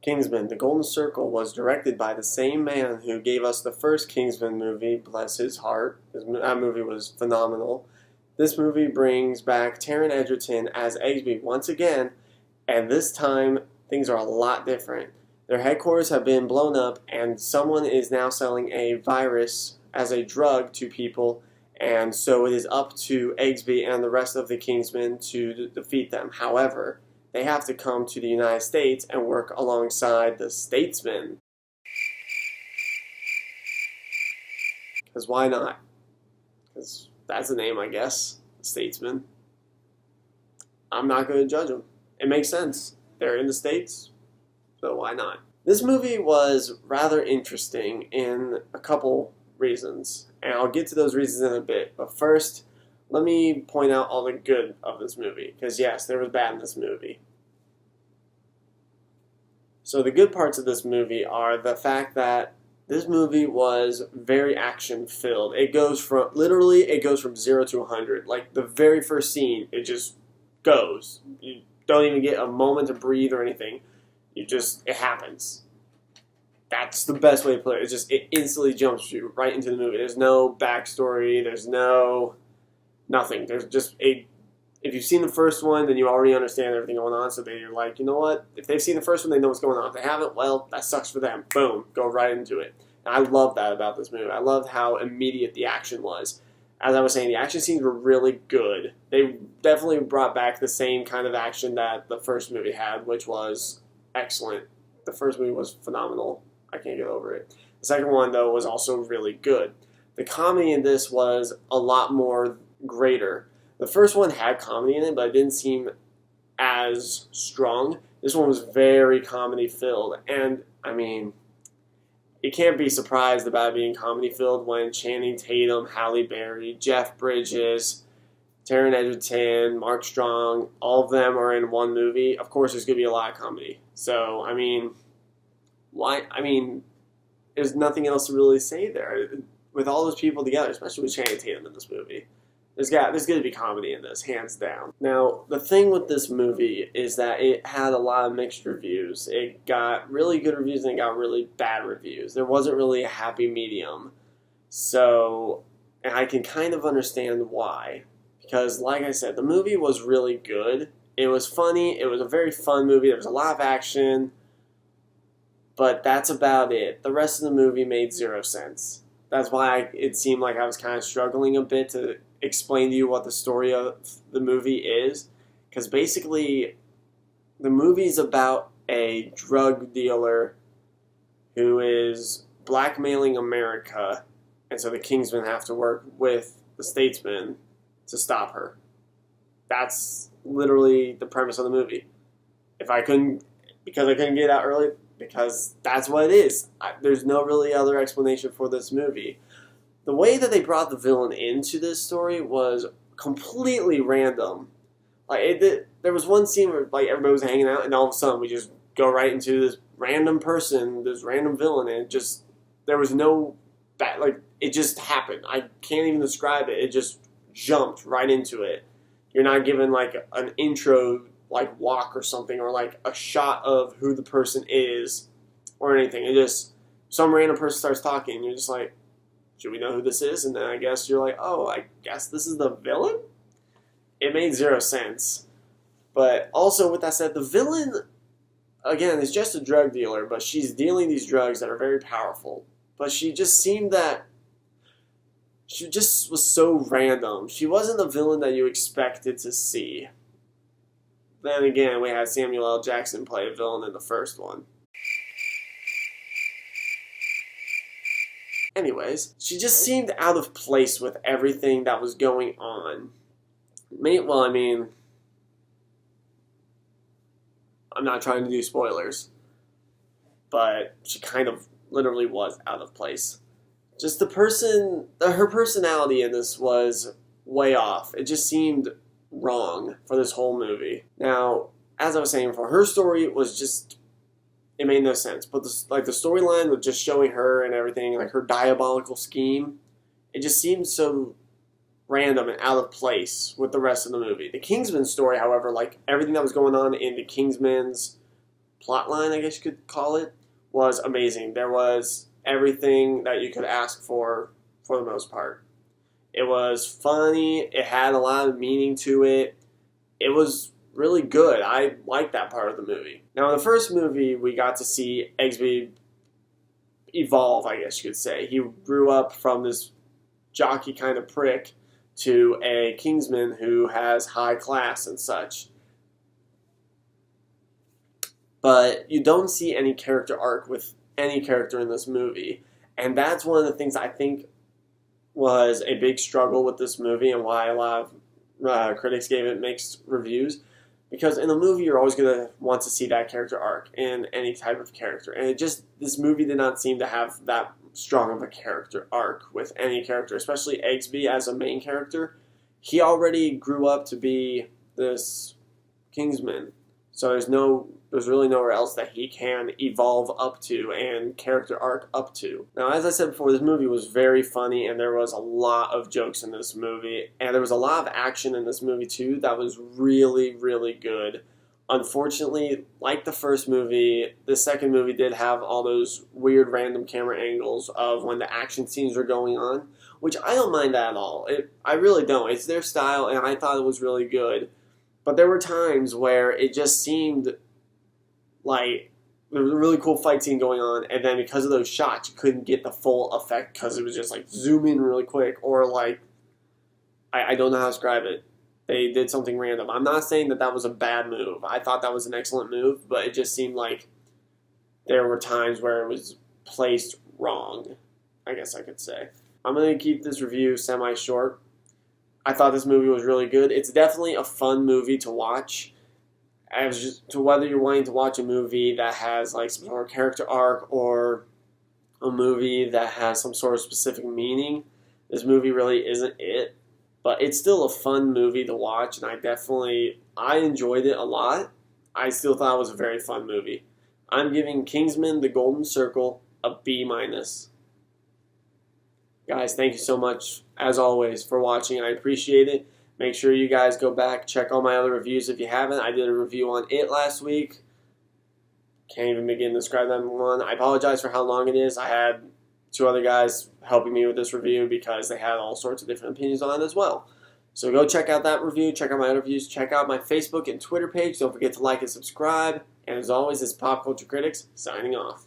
Kingsman, The Golden Circle was directed by the same man who gave us the first Kingsman movie, bless his heart. That movie was phenomenal. This movie brings back Taron Egerton as Eggsby once again, and this time things are a lot different. Their headquarters have been blown up, and someone is now selling a virus as a drug to people, and so it is up to Eggsby and the rest of the Kingsmen to defeat them. However, they have to come to the United States and work alongside the Statesmen. Because why not? Because that's the name, I guess. Statesmen. I'm not going to judge them. It makes sense. They're in the States, so why not? This movie was rather interesting in a couple reasons, and I'll get to those reasons in a bit. But first, let me point out all the good of this movie, because yes, there was bad in this movie. So the good parts of this movie are the fact that this movie was very action-filled. It goes from 0 to 100. Like, the very first scene, it just goes. You don't even get a moment to breathe or anything. It happens. That's the best way to put it. It instantly jumps you right into the movie. There's no backstory. There's nothing. There's just if you've seen the first one, then you already understand everything going on, so then you're like, you know what? If they've seen the first one, they know what's going on. If they haven't, well, that sucks for them. Boom. Go right into it. And I love that about this movie. I loved how immediate the action was. As I was saying, the action scenes were really good. They definitely brought back the same kind of action that the first movie had, which was excellent. The first movie was phenomenal. I can't get over it. The second one, though, was also really good. The comedy in this was a lot more greater. The first one had comedy in it, but it didn't seem as strong. This one was very comedy-filled, and, I mean, you can't be surprised about it being comedy-filled when Channing Tatum, Halle Berry, Jeff Bridges, Taron Egerton, Mark Strong, all of them are in one movie. Of course, there's going to be a lot of comedy. So, I mean, there's nothing else to really say there. With all those people together, especially with Channing Tatum in this movie, there's going to be comedy in this, hands down. Now, the thing with this movie is that it had a lot of mixed reviews. It got really good reviews and it got really bad reviews. There wasn't really a happy medium. So, and I can kind of understand why. Because, like I said, the movie was really good. It was funny. It was a very fun movie. There was a lot of action. But that's about it. The rest of the movie made zero sense. That's why it seemed like I was kind of struggling a bit to explain to you what the story of the movie is. Because basically, the movie's about a drug dealer who is blackmailing America. And so the Kingsmen have to work with the Statesmen to stop her. That's literally the premise of the movie. Because I couldn't get it out early, because that's what it is. There's no really other explanation for this movie. The way that they brought the villain into this story was completely random. There was one scene where everybody was hanging out, and all of a sudden we just go right into this random person, this random villain, and there was no it just happened. I can't even describe it. It just jumped right into it. You're not given an intro walk or something, or a shot of who the person is or anything. It just, some random person starts talking and you're just like, should we know who this is? And then I guess you're like, oh, I guess this is the villain? It made zero sense. But also, with that said, the villain, again, is just a drug dealer, but she's dealing these drugs that are very powerful. But she just was so random. She wasn't the villain that you expected to see. Then again, we had Samuel L. Jackson play a villain in the first one. Anyways, she just seemed out of place with everything that was going on. Well, I mean, I'm not trying to do spoilers, but she kind of literally was out of place. Just her personality in this was way off. It just seemed wrong for this whole movie. Now, as I was saying, for her story, it made no sense. But the storyline with just showing her and everything, her diabolical scheme, it just seemed so random and out of place with the rest of the movie. The Kingsman story, however, everything that was going on in the Kingsman's plot line, I guess you could call it, was amazing. There was everything that you could ask for the most part. It was funny. It had a lot of meaning to it. It was really good. I liked that part of the movie. Now, in the first movie, we got to see Eggsby evolve, I guess you could say. He grew up from this jockey kind of prick to a Kingsman who has high class and such. But you don't see any character arc with any character in this movie. And that's one of the things I think was a big struggle with this movie and why a lot of critics gave it mixed reviews. Because in a movie, you're always going to want to see that character arc in any type of character. And this movie did not seem to have that strong of a character arc with any character, especially Eggsby as a main character. He already grew up to be this Kingsman. So there's really nowhere else that he can evolve up to and character arc up to. Now, as I said before, this movie was very funny, and there was a lot of jokes in this movie, and there was a lot of action in this movie too that was really, really good. Unfortunately, like the first movie, the second movie did have all those weird random camera angles of when the action scenes were going on, which I don't mind that at all. I really don't. It's their style, and I thought it was really good. But there were times where it just seemed like there was a really cool fight scene going on, and then because of those shots, you couldn't get the full effect because it was just like zoom in really quick, or like, I don't know how to describe it. They did something random. I'm not saying that was a bad move. I thought that was an excellent move, but it just seemed like there were times where it was placed wrong, I guess I could say. I'm going to keep this review semi-short. I thought this movie was really good. It's definitely a fun movie to watch. As just to whether you're wanting to watch a movie that has like some sort of character arc or a movie that has some sort of specific meaning, this movie really isn't it. But it's still a fun movie to watch, and I enjoyed it a lot. I still thought it was a very fun movie. I'm giving Kingsman: The Golden Circle a B-. Guys, thank you so much, as always, for watching. I appreciate it. Make sure you guys go back, check all my other reviews if you haven't. I did a review on It last week. Can't even begin to describe that one. I apologize for how long it is. I had 2 other guys helping me with this review because they had all sorts of different opinions on it as well. So go check out that review, check out my other reviews, check out my Facebook and Twitter page. Don't forget to like and subscribe. And as always, it's Pop Culture Critics signing off.